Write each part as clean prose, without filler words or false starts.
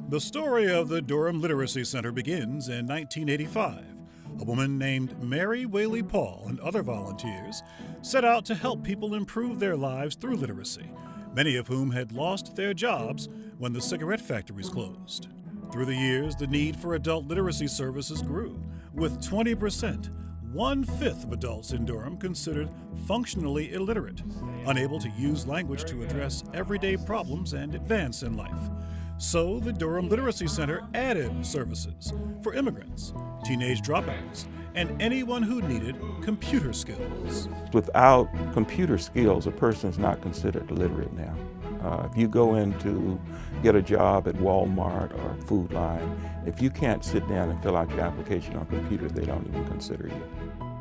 The story of the Durham Literacy Center begins in 1985. A woman named Mary Whaley Paul and other volunteers set out to help people improve their lives through literacy, many of whom had lost their jobs when the cigarette factories closed. Through the years, the need for adult literacy services grew, with 20%, 1/5 of adults in Durham considered functionally illiterate, unable to use language to address everyday problems and advance in life. So the Durham Literacy Center added services for immigrants, teenage dropouts, and anyone who needed computer skills. Without computer skills, a person is not considered literate now. If you go in to get a job at Walmart or Food Line, if you can't sit down and fill out your application on a computer, they don't even consider you.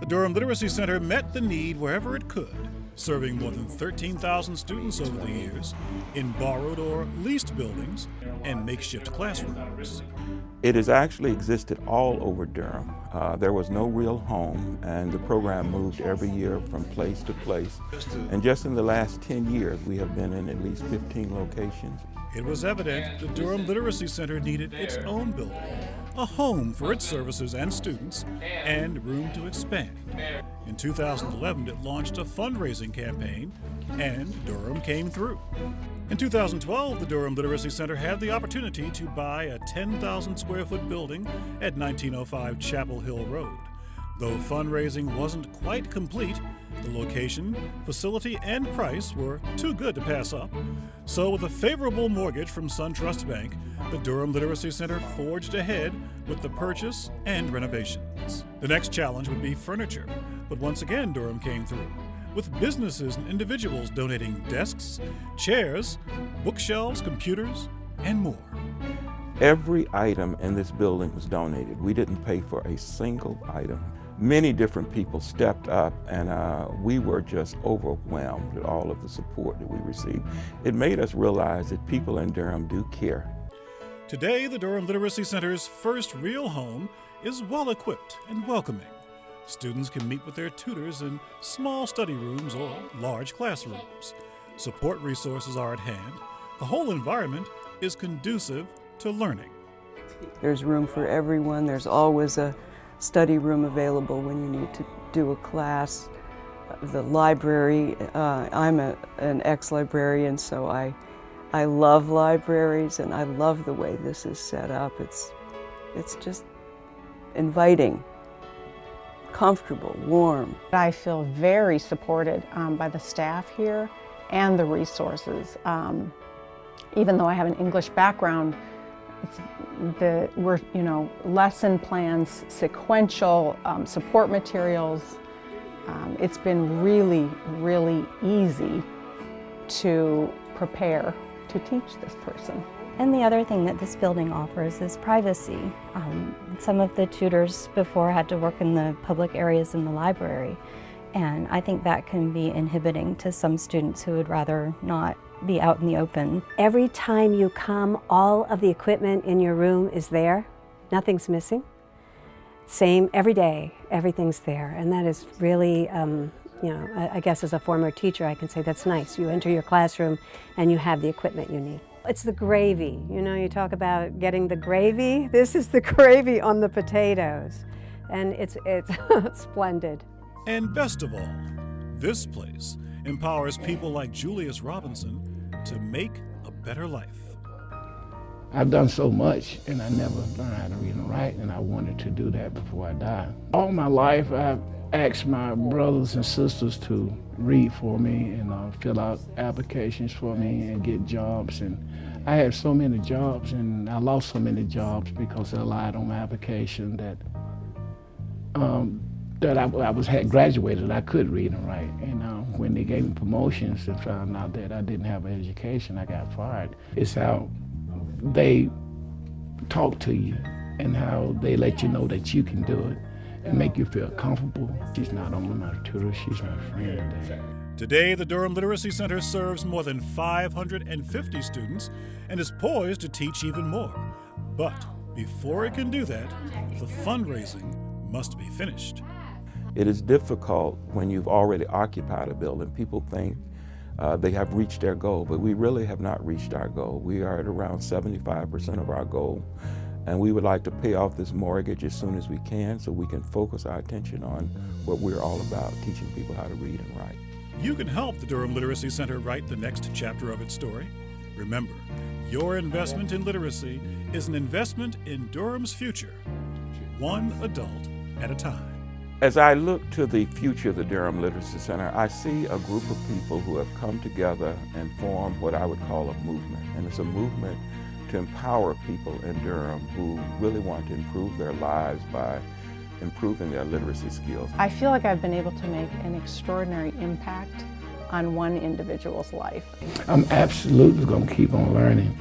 The Durham Literacy Center met the need wherever it could, serving more than 13,000 students over the years in borrowed or leased buildings and makeshift classrooms. It has actually existed all over Durham. There was no real home, and the program moved every year from place to place. And just in the last 10 years, we have been in at least 15 locations. It was evident the Durham Literacy Center needed its own building, a home for its services and students, and room to expand. In 2011, it launched a fundraising campaign, and Durham came through. In 2012, the Durham Literacy Center had the opportunity to buy a 10,000 square foot building at 1905 Chapel Hill Road. Though fundraising wasn't quite complete, the location, facility, and price were too good to pass up. So with a favorable mortgage from SunTrust Bank, the Durham Literacy Center forged ahead with the purchase and renovations. The next challenge would be furniture, but once again Durham came through, with businesses and individuals donating desks, chairs, bookshelves, computers, and more. Every item in this building was donated. We didn't pay for a single item. Many different people stepped up, and we were just overwhelmed with all of the support that we received. It made us realize that people in Durham do care. Today, the Durham Literacy Center's first real home is well-equipped and welcoming. Students can meet with their tutors in small study rooms or large classrooms. Support resources are at hand. The whole environment is conducive to learning. There's room for everyone. There's always a study room available when you need to do a class. The library, I'm an ex-librarian, so I love libraries, and I love the way this is set up. It's just inviting, comfortable, warm. I feel very supported by the staff here and the resources. Even though I have an English background, lesson plans, sequential support materials. It's been really, really easy to prepare to teach this person. And the other thing that this building offers is privacy. Some of the tutors before had to work in the public areas in the library, and I think that can be inhibiting to some students who would rather not be out in the open. Every time you come, all of the equipment in your room is there. Nothing's missing. Same every day, everything's there. And that is really, I guess as a former teacher, I can say that's nice. You enter your classroom and you have the equipment you need. It's the gravy. You talk about getting the gravy. This is the gravy on the potatoes. And it's splendid. And best of all, this place empowers people like Julius Robinson to make a better life. I've done so much, and I never learned how to read and write, and I wanted to do that before I died. All my life, I've asked my brothers and sisters to read for me and fill out applications for me and get jobs. And I had so many jobs, and I lost so many jobs because I lied on my application that I had graduated, I could read and write. And when they gave me promotions and found out that I didn't have an education, I got fired. It's how they talk to you and how they let you know that you can do it and make you feel comfortable. She's not only my tutor, she's my friend. Today, the Durham Literacy Center serves more than 550 students and is poised to teach even more. But before it can do that, the fundraising must be finished. It is difficult when you've already occupied a building. People think they have reached their goal, but we really have not reached our goal. We are at around 75% of our goal, and we would like to pay off this mortgage as soon as we can so we can focus our attention on what we're all about, teaching people how to read and write. You can help the Durham Literacy Center write the next chapter of its story. Remember, your investment in literacy is an investment in Durham's future, one adult at a time. As I look to the future of the Durham Literacy Center, I see a group of people who have come together and formed what I would call a movement. And it's a movement to empower people in Durham who really want to improve their lives by improving their literacy skills. I feel like I've been able to make an extraordinary impact on one individual's life. I'm absolutely going to keep on learning.